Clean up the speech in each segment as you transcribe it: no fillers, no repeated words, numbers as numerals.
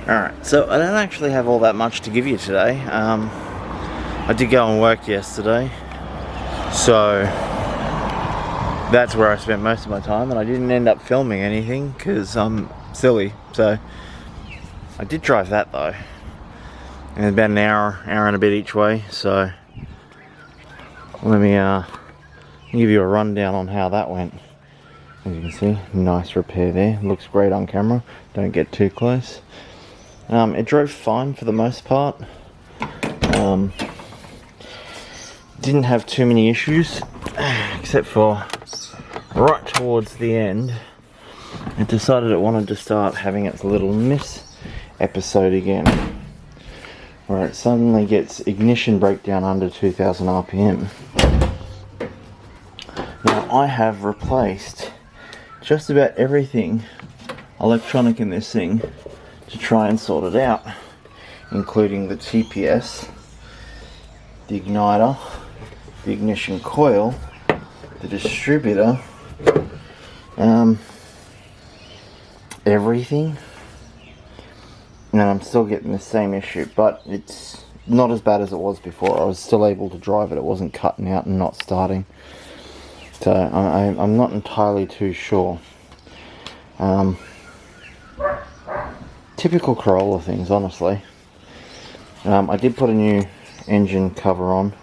Alright, so I don't actually have all that much to give you today. I did go and work yesterday, so that's where I spent most of my time, and I didn't end up filming anything because I'm silly. So I did drive that though, and about an hour and a bit each way. So let me give you a rundown on how that went. As you can see, nice repair there. Looks great on camera. Don't get too close. It drove fine for the most part. Didn't have too many issues, except for right towards the end, it decided it wanted to start having its little miss episode again, where it suddenly gets ignition breakdown under 2000 RPM. Now I have replaced just about everything electronic in this thing to try and sort it out, including the TPS, the igniter, the ignition coil, the distributor, everything, and I'm still getting the same issue, but it's not as bad as it was before. I was still able to drive it. It wasn't cutting out and not starting, so I'm not entirely too sure. Typical Corolla things, honestly. I did put a new engine cover on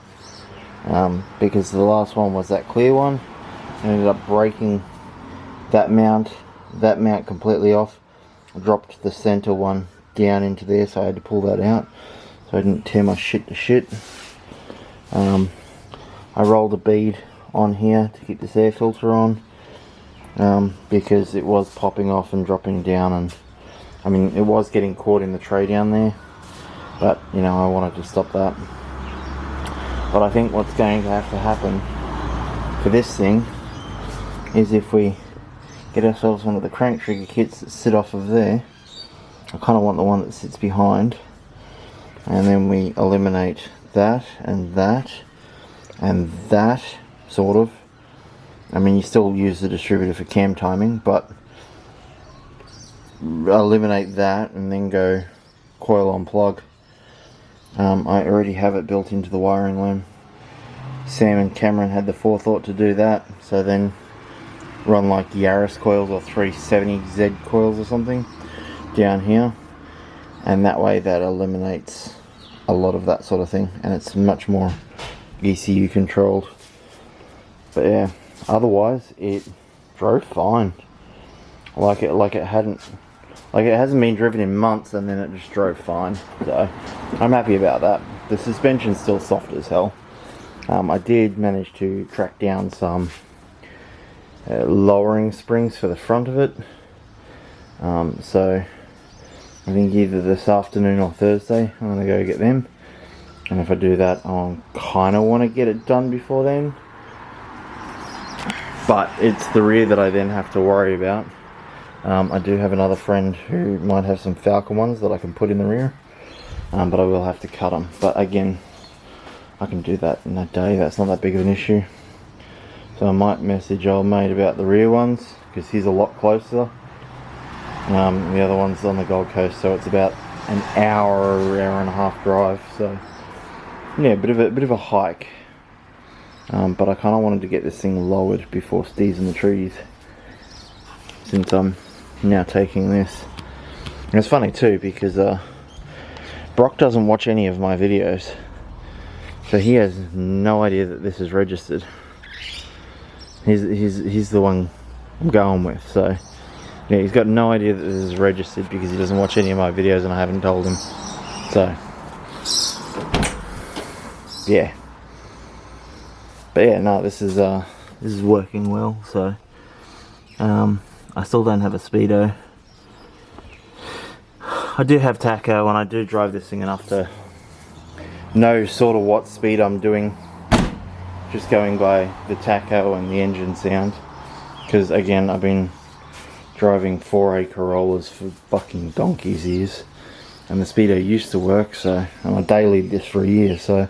because the last one was that clear one. I ended up breaking that mount completely off. I dropped the center one down into there, so I had to pull that out so I didn't tear my shit to shit. I rolled a bead on here to keep this air filter on because it was popping off and dropping down, and I mean, it was getting caught in the tray down there, but you know, I wanted to stop that. But I think what's going to have to happen for this thing is if we get ourselves one of the crank trigger kits that sit off of there. I kind of want the one that sits behind, and then we eliminate that and that and that, sort of. I mean, you still use the distributor for cam timing, but eliminate that and then go coil on plug. I already have it built into the wiring loom. Sam and Cameron had the forethought to do that, so then run like Yaris coils or 370Z coils or something down here, and that way that eliminates a lot of that sort of thing, and it's much more ECU controlled. But yeah, otherwise it drove fine. Like it hasn't been driven in months, and then it just drove fine. So I'm happy about that. The suspension's still soft as hell. I did manage to track down some lowering springs for the front of it. So I think either this afternoon or Thursday I'm going to go get them. And if I do that, I kind of want to get it done before then. But it's the rear that I then have to worry about. I do have another friend who might have some Falcon ones that I can put in the rear, but I will have to cut them. But again, I can do that in a day. That's not that big of an issue. So I might message old mate about the rear ones, because he's a lot closer. The other one's on the Gold Coast, so it's about an hour and a half drive. So yeah, a bit of a hike. But I kind of wanted to get this thing lowered before Steve's in the trees, since I'm now taking this. And it's funny too, because Brock doesn't watch any of my videos, so he has no idea that this is registered. He's the one I'm going with, so yeah, he's got no idea that this is registered because he doesn't watch any of my videos and I haven't told him. So yeah, but yeah, no, this is working well. So I still don't have a speedo. I do have tacho, and I do drive this thing enough to know sort of what speed I'm doing, just going by the tacho and the engine sound. Because again, I've been driving 4A Corollas for fucking donkey's years, and the speedo used to work, so I dailied this for a year. So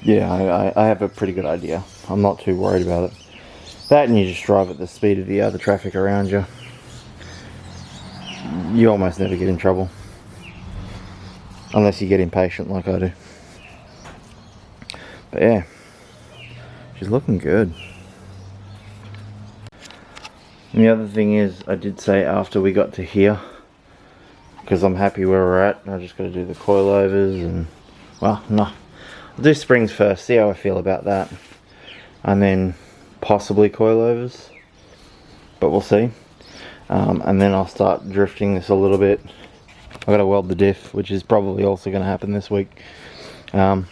yeah, I have a pretty good idea. I'm not too worried about it. That, and you just drive at the speed of the other traffic around you. You almost never get in trouble. Unless you get impatient like I do. But yeah, she's looking good. And the other thing is, I did say after we got to here, because I'm happy where we're at, I just got to do the coilovers and, well, no, I'll do springs first, see how I feel about that, and then possibly coilovers, but we'll see. And then I'll start drifting this a little bit. I've got to weld the diff, which is probably also going to happen this week. But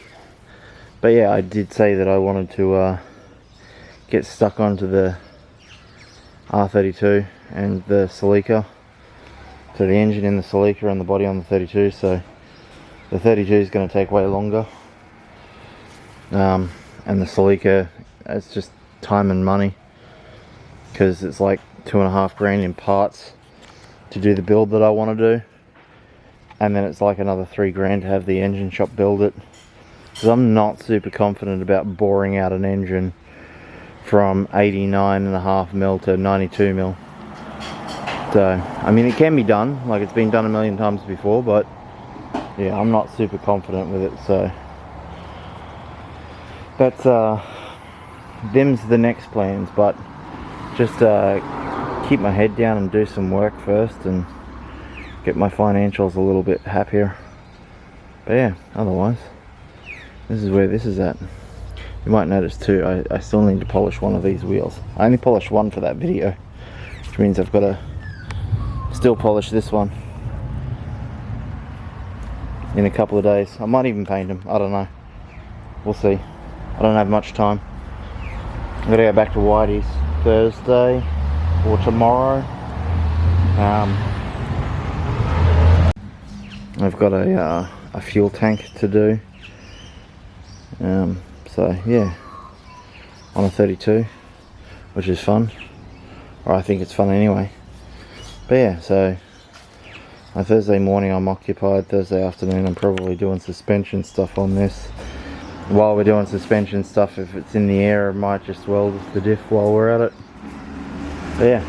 yeah, I did say that I wanted to get stuck onto the R32 and the Celica. So the engine in the Celica and the body on the 32. So the 32 is going to take way longer. And the Celica, it's just time and money. Because it's like $2.5 grand in parts to do the build that I want to do. And then it's like another $3 grand to have the engine shop build it. Because I'm not super confident about boring out an engine from 89.5 mil to 92 mil. So, I mean, it can be done, like it's been done a million times before, but yeah, I'm not super confident with it, so that's them's the next plans. But just keep my head down and do some work first and get my financials a little bit happier. But yeah, otherwise, this is where this is at. You might notice too, I still need to polish one of these wheels. I only polished one for that video, which means I've got to still polish this one in a couple of days. I might even paint them, I don't know. We'll see. I don't have much time. I'm going to go back to Whitey's Thursday or tomorrow. I've got a fuel tank to do. So yeah, on a 32, which is fun, or I think it's fun anyway. But yeah, so on Thursday morning I'm occupied. Thursday afternoon I'm probably doing suspension stuff on this. While we're doing suspension stuff, if it's in the air, I might just weld the diff while we're at it. But yeah.